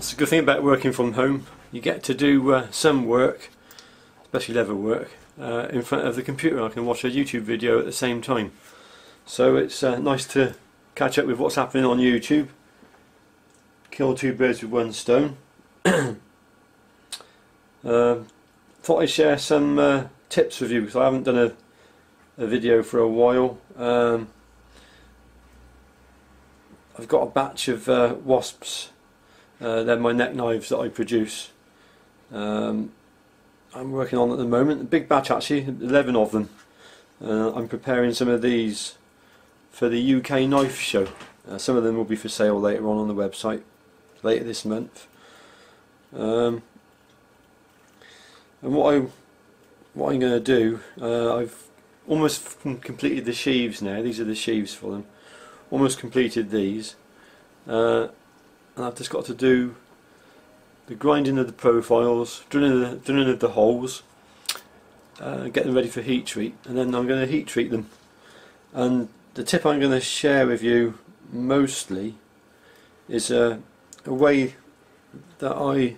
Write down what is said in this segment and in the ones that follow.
That's the good thing about working from home. You get to do some work, especially leather work, in front of the computer. I can watch a YouTube video at the same time. So it's nice to catch up with what's happening on YouTube. Kill two birds with one stone. Thought I'd share some tips with you because I haven't done a video for a while. I've got a batch of wasps. They're my neck knives that I produce. I'm working on at the moment. A big batch actually, 11 of them. I'm preparing some of these for the UK knife show. Some of them will be for sale later on the website later this month. And what I'm going to do, I've almost completed the sheaves now. These are the sheaves for them. Almost completed these, and I've just got to do the grinding of the profiles, drilling of the holes, get them ready for heat treat, and then I'm going to heat treat them. And the tip I'm going to share with you mostly is a way that I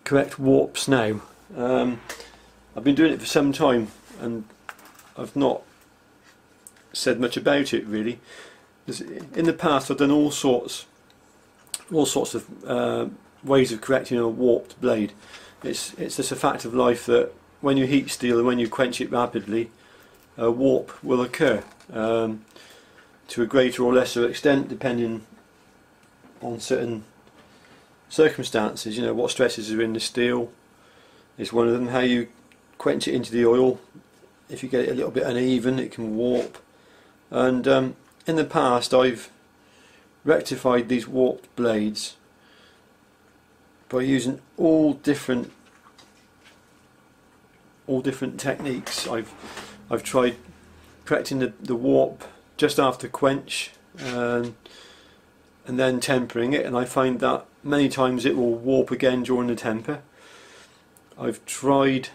correct warps now. I've been doing it for some time and I've not said much about it really. In the past I've done all sorts of ways of correcting a warped blade. It's just a fact of life that when you heat steel and when you quench it rapidly, a warp will occur to a greater or lesser extent depending on certain circumstances. You know, what stresses are in the steel is one of them. How you quench it into the oil. If you get it a little bit uneven, it can warp. And in the past I've rectified these warped blades by using all different techniques. I've tried correcting the warp just after quench and then tempering it, and I find that many times it will warp again during the temper. I've tried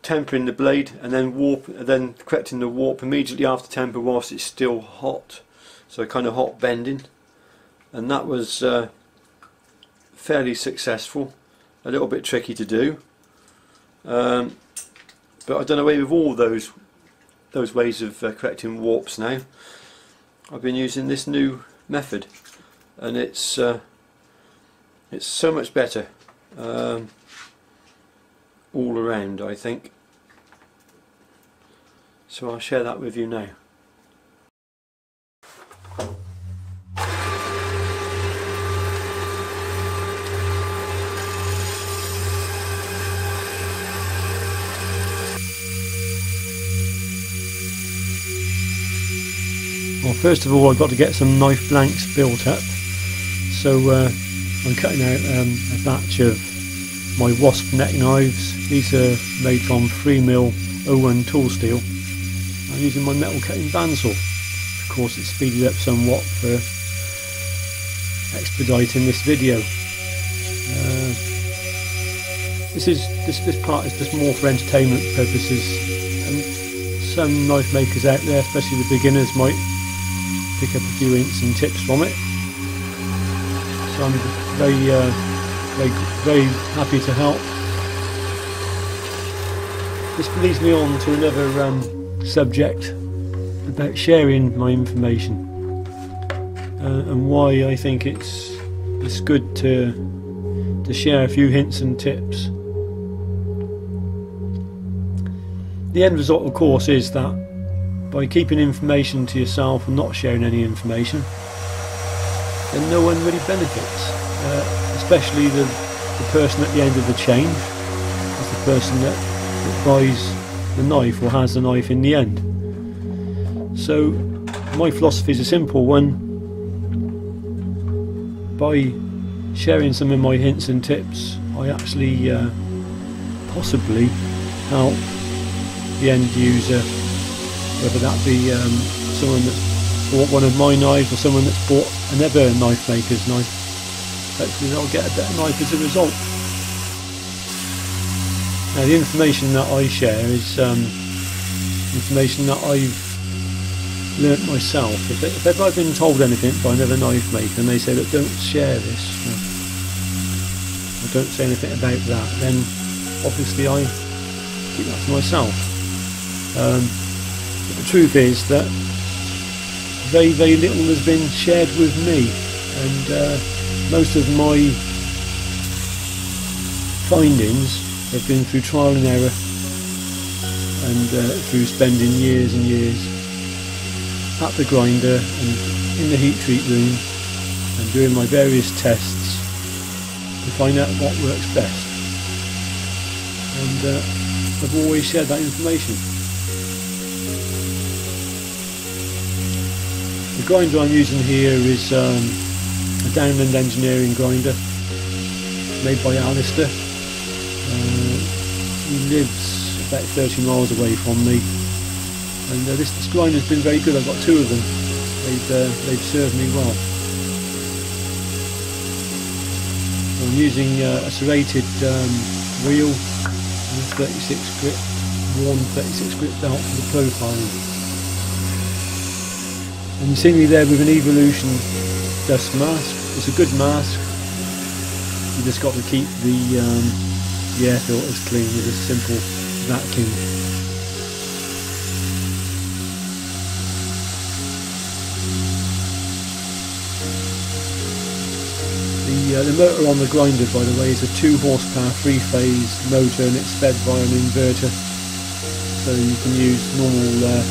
tempering the blade and then correcting the warp immediately after temper whilst it's still hot, so kind of hot bending, and that was fairly successful. A little bit tricky to do, but I've done away with all those ways of correcting warps now. I've been using this new method, and it's so much better all around, I think. So I'll share that with you now. Well, first of all I've got to get some knife blanks built up, so I'm cutting out a batch of my wasp neck knives. These are made from 3mm 01 tool steel. I'm using my metal cutting bandsaw. Of course it's speeded up somewhat for expediting this video. This part is just more for entertainment purposes, and some knife makers out there, especially the beginners, might pick up a few hints and tips from it. So I'm very happy to help. This leads me on to another subject about sharing my information and why I think it's good to share a few hints and tips. The end result, of course, is that by keeping information to yourself and not sharing any information, then no one really benefits, especially the person at the end of the chain. That's the person that buys the knife or has the knife in the end. So my philosophy is a simple one. By sharing some of my hints and tips, I actually possibly help the end user, whether that be someone that's bought one of my knives or someone that's bought another knife maker's knife. Hopefully they'll get a better knife as a result. Now the information that I share is information that I've learnt myself. If ever I've been told anything by another knife maker and they say, look, don't share this, or don't say anything about that, then obviously I keep that to myself. But the truth is that very, very little has been shared with me, and most of my findings have been through trial and error, and through spending years and years at the grinder and in the heat treat room and doing my various tests to find out what works best. And I've always shared that information. The grinder I'm using here is a Downland Engineering grinder made by Alistair. He lives about 30 miles away from me, and this grinder's been very good. I've got two of them. They've served me well. I'm using a serrated wheel and a 36 grit, worn 36 grit belt for the profiling. And you see me there with an Evolution dust mask. It's a good mask. You just got to keep the air filters clean with a simple vacuum. The motor on the grinder, by the way, is a 2 horsepower 3-phase motor, and it's fed by an inverter, so you can use normal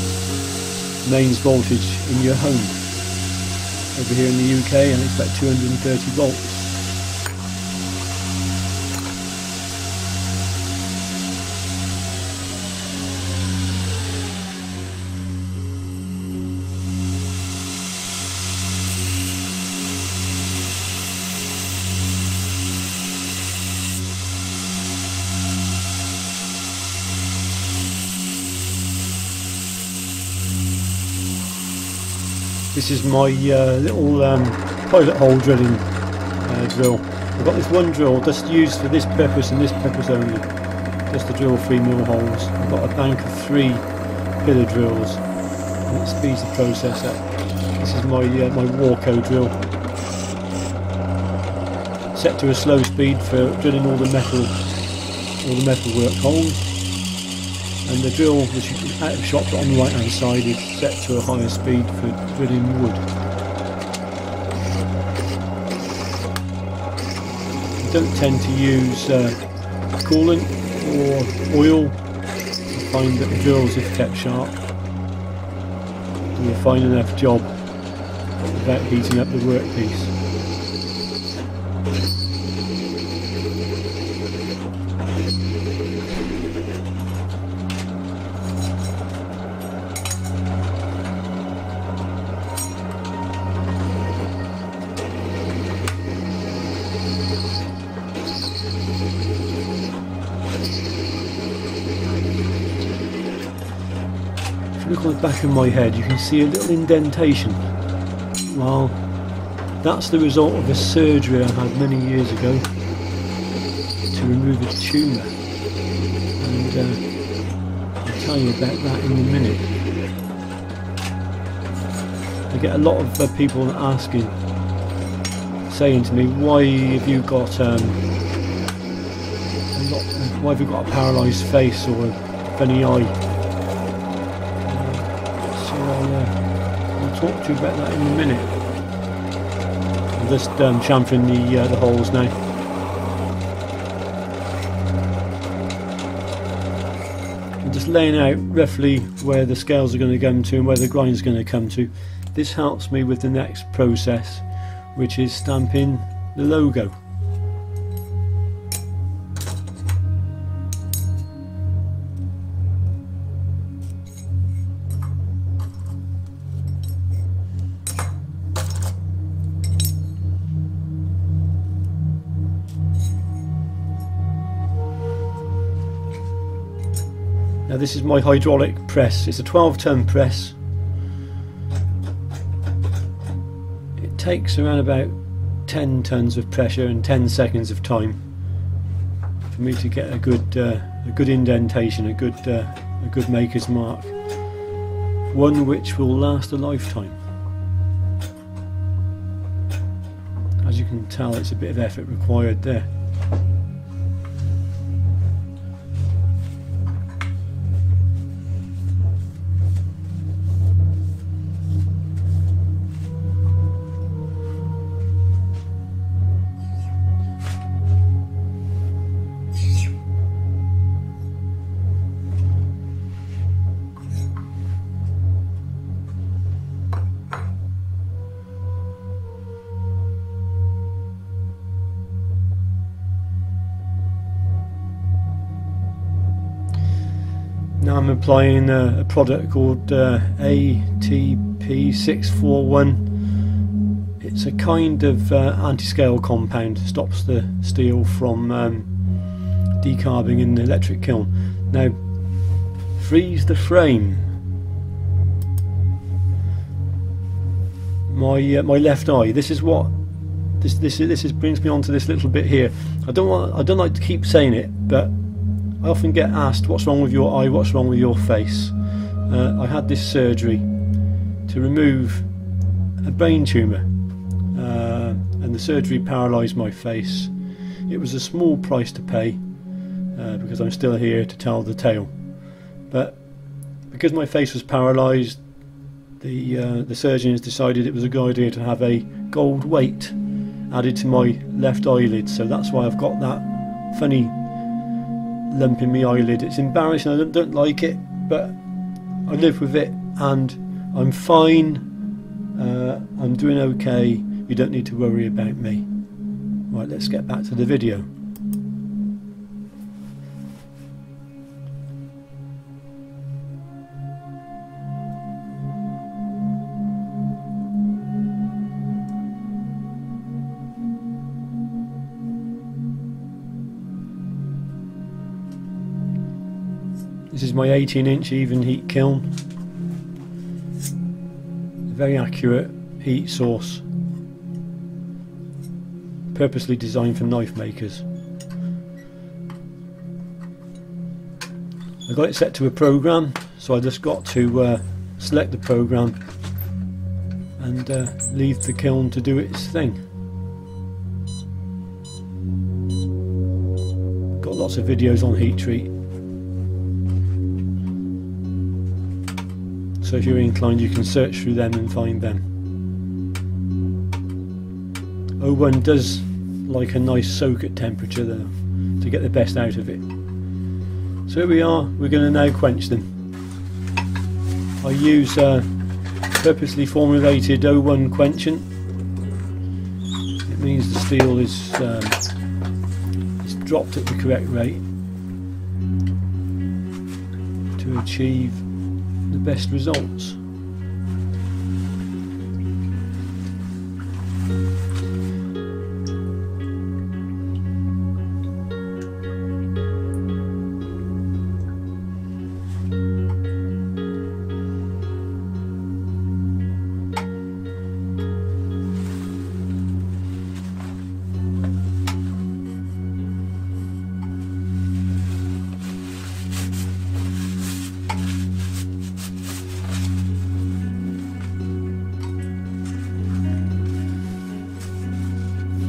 mains voltage in your home. Over here in the UK, and it's about 230 volts. This is my little pilot hole drilling drill. I've got this one drill just used for this purpose and this purpose only, just to drill 3mm holes. I've got a bank of 3 pillar drills, and it speeds the process up. This is my my Warco drill, set to a slow speed for drilling all the metal work holes. And the drill, which is out of shot but on the right hand side, is set to a higher speed for drilling wood. I don't tend to use coolant or oil. I find that the drills, if kept sharp, do a fine enough job without heating up the workpiece. Look on the back of my head, you can see a little indentation. Well, that's the result of a surgery I had many years ago to remove a tumour, and I'll tell you about that in a minute. I get a lot of people asking, saying to me, why have you got why have you got a paralysed face or a funny eye? I'll talk to you about that in a minute. I'm just chamfering the holes now. I'm just laying out roughly where the scales are going to come to and where the grind is going to come to. This helps me with the next process, which is stamping the logo. Now this is my hydraulic press. It's a 12-ton press. It takes around about 10 tons of pressure and 10 seconds of time for me to get a good indentation, a good maker's mark. one which will last a lifetime. As you can tell, it's a bit of effort required there. Now I'm applying a product called ATP641. It's a kind of anti-scale compound, stops the steel from decarbing in the electric kiln. Now, freeze the frame. My left eye. This is what this brings me on to this little bit here. I don't like to keep saying it, but I often get asked, what's wrong with your eye, what's wrong with your face? I had this surgery to remove a brain tumour, and the surgery paralysed my face. It was a small price to pay, because I'm still here to tell the tale. But because my face was paralysed, the surgeons decided it was a good idea to have a gold weight added to my left eyelid, so that's why I've got that funny lump in my eyelid. It's embarrassing, I don't like it, but I live with it and I'm fine. I'm doing okay. You don't need to worry about me. Right, let's get back to the video. This is my 18-inch even heat kiln. A very accurate heat source, purposely designed for knife makers. I got it set to a program, so I just got to select the program and leave the kiln to do its thing. Got lots of videos on heat treat, so if you're inclined you can search through them and find them. O1 does like a nice soak at temperature though, to get the best out of it. So here we are, we're going to now quench them. I use purposely formulated O1 quenchant. It means the steel is dropped at the correct rate to achieve the best results.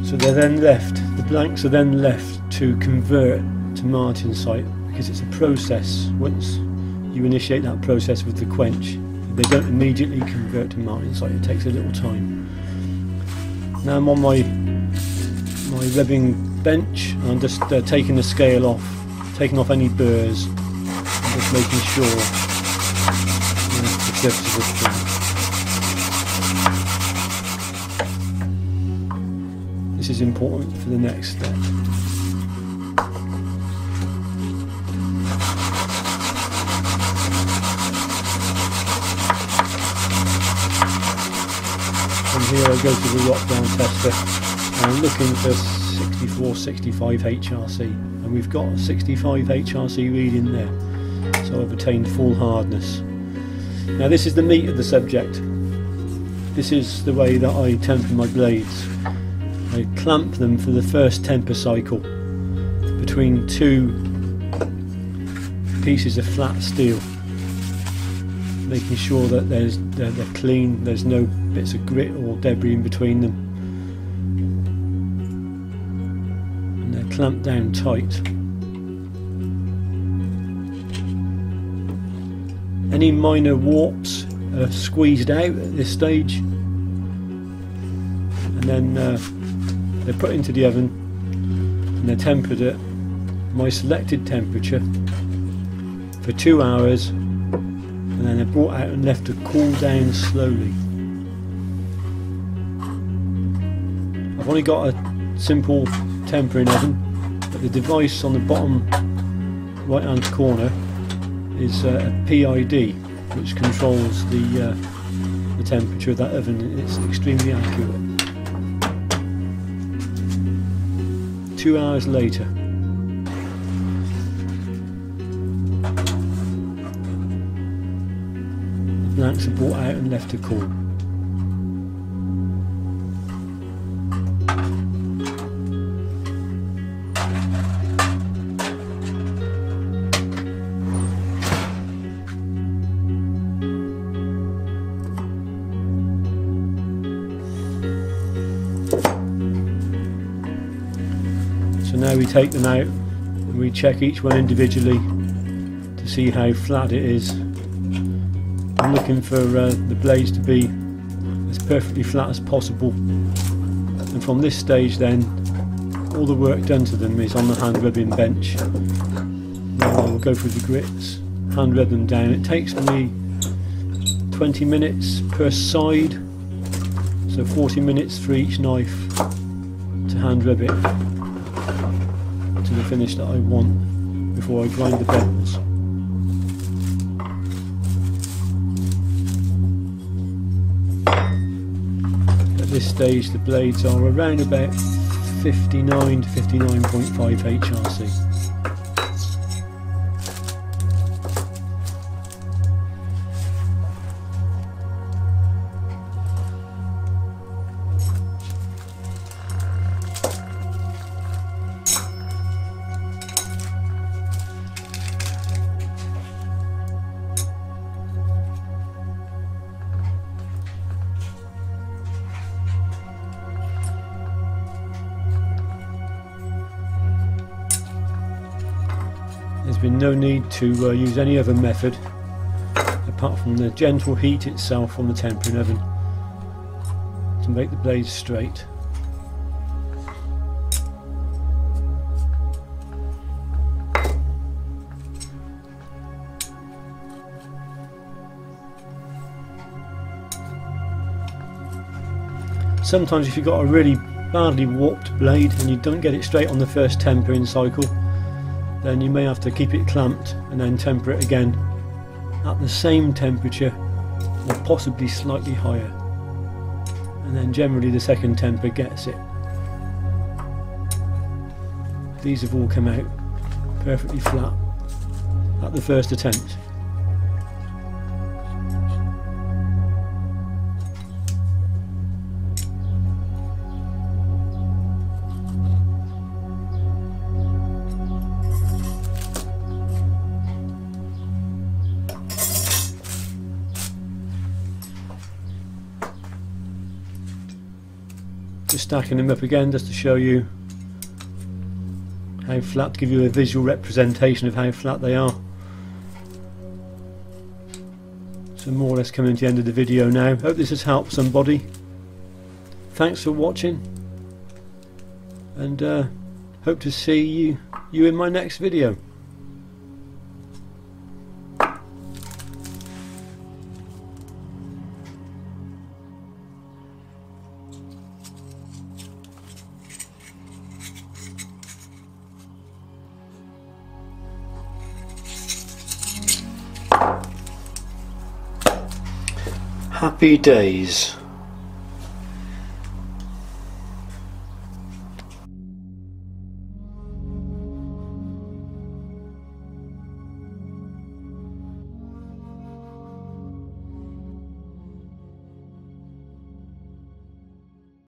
So they're then left, the blanks are then left to convert to martensite, because it's a process. Once you initiate that process with the quench, they don't immediately convert to martensite, it takes a little time. Now I'm on my rubbing bench, and I'm just taking the scale off, taking off any burrs, and just making sure the surfaces are clean. This is important for the next step. From here I go to the rock down tester and I'm looking for 64, 65 HRC, and we've got a 65 HRC reading there, so I've attained full hardness. Now this is the meat of the subject. This is the way that I temper my blades. I clamp them for the first temper cycle between two pieces of flat steel. making sure that they're clean, there's no bits of grit or debris in between them, and they're clamped down tight. Any minor warps are squeezed out at this stage, and then they're put into the oven and they're tempered at my selected temperature for 2 hours, and then they're brought out and left to cool down slowly. I've only got a simple tempering oven, but the device on the bottom right hand corner is a PID which controls the temperature of that oven. It's extremely accurate. 2 hours later, the blanks are brought out and left to cool. So now we take them out and we check each one individually to see how flat it is. I'm looking for the blades to be as perfectly flat as possible, and from this stage then all the work done to them is on the hand rubbing bench. Now we'll go through the grits, hand rub them down. It takes me 20 minutes per side, so 40 minutes for each knife to hand rub it to the finish that I want before I grind the bevels. At this stage the blades are around about 59 to 59.5 HRC. There's been no need to use any other method apart from the gentle heat itself on the tempering oven to make the blades straight. Sometimes if you've got a really badly warped blade and you don't get it straight on the first tempering cycle, then you may have to keep it clamped and then temper it again at the same temperature or possibly slightly higher, and then generally the second temper gets it. These have all come out perfectly flat at the first attempt. Just stacking them up again just to show you how flat, to give you a visual representation of how flat they are. So more or less coming to the end of the video now. Hope this has helped somebody. Thanks for watching, and hope to see you in my next video. Happy days.